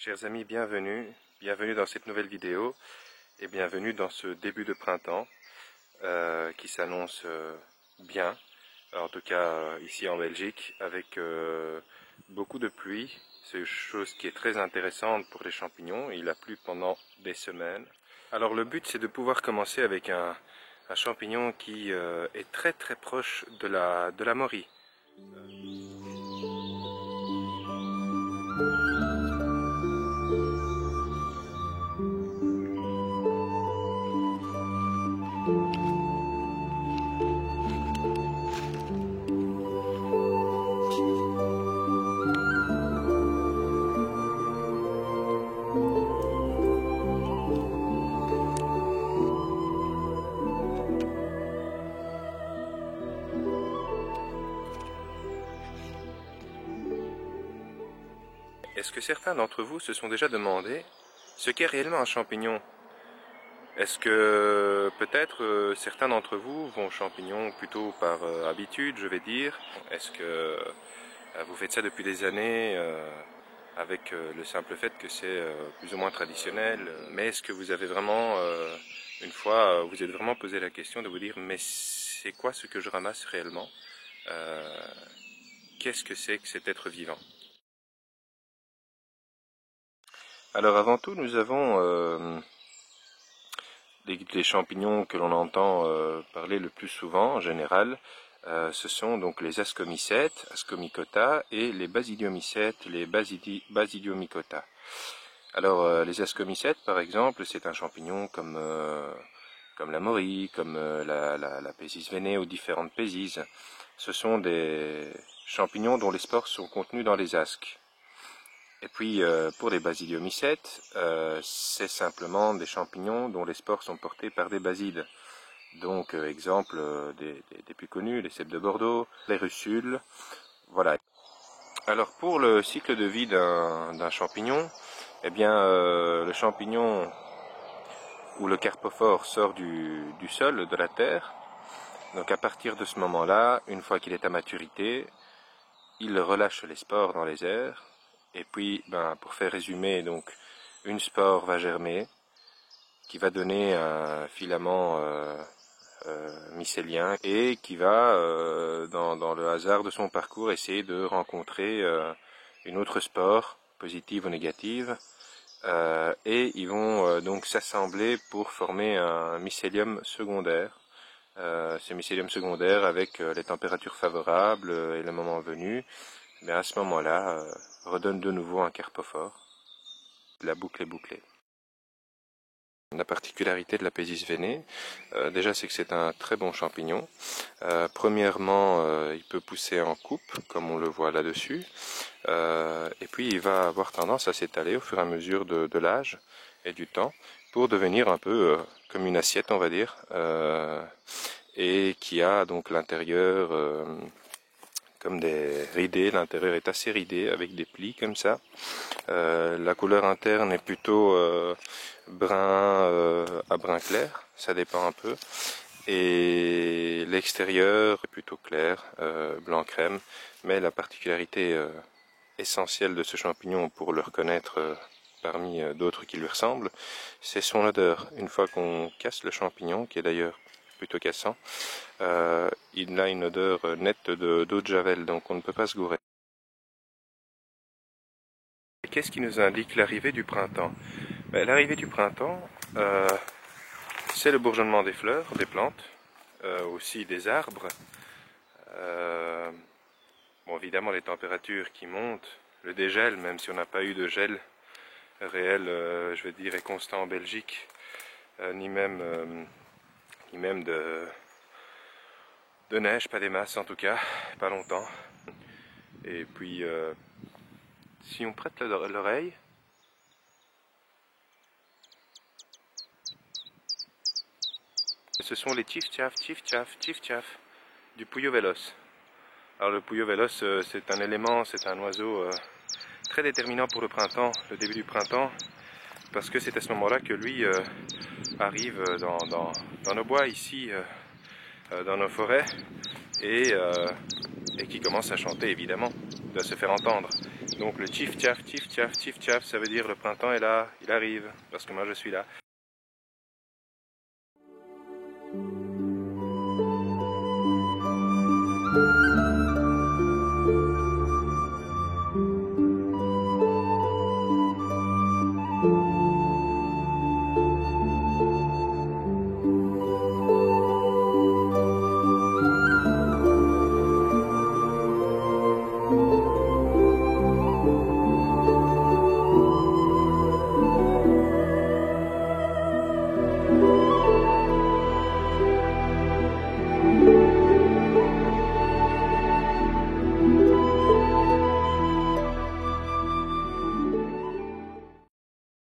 Chers amis, bienvenue dans cette nouvelle vidéo et bienvenue dans ce début de printemps qui s'annonce bien, en tout cas ici en Belgique, avec beaucoup de pluie. C'est une chose qui est très intéressante pour les champignons. Il a plu pendant des semaines. Alors le but, c'est de pouvoir commencer avec un champignon qui est très très proche de la morie. Est-ce que certains d'entre vous se sont déjà demandé ce qu'est réellement un champignon? Est-ce que peut-être certains d'entre vous vont aux champignons plutôt par habitude, je vais dire? Est-ce que vous faites ça depuis des années avec le simple fait que c'est plus ou moins traditionnel? Mais est-ce que vous avez vraiment, une fois, vous êtes vraiment posé la question de vous dire mais c'est quoi ce que je ramasse réellement? Qu'est-ce que c'est que cet être vivant? Alors avant tout, nous avons les champignons que l'on entend parler le plus souvent en général. Ce sont donc les ascomycètes, Ascomycota, et les basidiomycètes, les Basidiomycota. Alors les ascomycètes, par exemple, c'est un champignon comme la morie, comme la Pésis vénée ou différentes pésises. Ce sont des champignons dont les spores sont contenus dans les asques. Et puis pour les basidiomycètes, c'est simplement des champignons dont les spores sont portés par des basides. Donc exemple des plus connus, les cèpes de Bordeaux, les russules, voilà. Alors pour le cycle de vie d'un champignon, eh bien le champignon ou le carpophore sort du sol, de la terre. Donc à partir de ce moment-là, une fois qu'il est à maturité, il relâche les spores dans les airs. Et puis, pour faire résumer, donc une spore va germer, qui va donner un filament mycélien et qui va, dans le hasard de son parcours, essayer de rencontrer une autre spore, positive ou négative, et ils vont donc s'assembler pour former un mycélium secondaire. Ce mycélium secondaire, avec les températures favorables et le moment venu, à ce moment-là, redonne de nouveau un carpophore. La boucle est bouclée. La particularité de la Pésis vénée, déjà c'est que c'est un très bon champignon. Premièrement, il peut pousser en coupe, comme on le voit là-dessus, et puis il va avoir tendance à s'étaler au fur et à mesure de l'âge et du temps, pour devenir un peu comme une assiette, on va dire, et qui a donc l'intérieur comme des ridés. L'intérieur est assez ridé avec des plis comme ça. La couleur interne est plutôt brun à brun clair, ça dépend un peu. Et l'extérieur est plutôt clair, blanc crème. Mais la particularité essentielle de ce champignon, pour le reconnaître parmi d'autres qui lui ressemblent, c'est son odeur. Une fois qu'on casse le champignon, qui est d'ailleurs plutôt cassant, il a une odeur nette d'eau de javel, donc on ne peut pas se gourer. Qu'est-ce qui nous indique l'arrivée du printemps? L'arrivée du printemps, c'est le bourgeonnement des fleurs, des plantes, aussi des arbres. Bon, évidemment les températures qui montent, le dégel, même si on n'a pas eu de gel réel, je veux dire, et constant en Belgique, ni même de neige, pas des masses en tout cas, pas longtemps. Et puis si on prête l'oreille, ce sont les tchif-tchaf du Puyo veloce. Alors le Puyo veloce, c'est un élément, c'est un oiseau très déterminant pour le printemps, le début du printemps, parce que c'est à ce moment-là que lui arrive dans nos bois ici, dans nos forêts, et qui commence à chanter évidemment, de se faire entendre. Donc le tchif tchaf, ça veut dire le printemps est là, il arrive, parce que moi je suis là.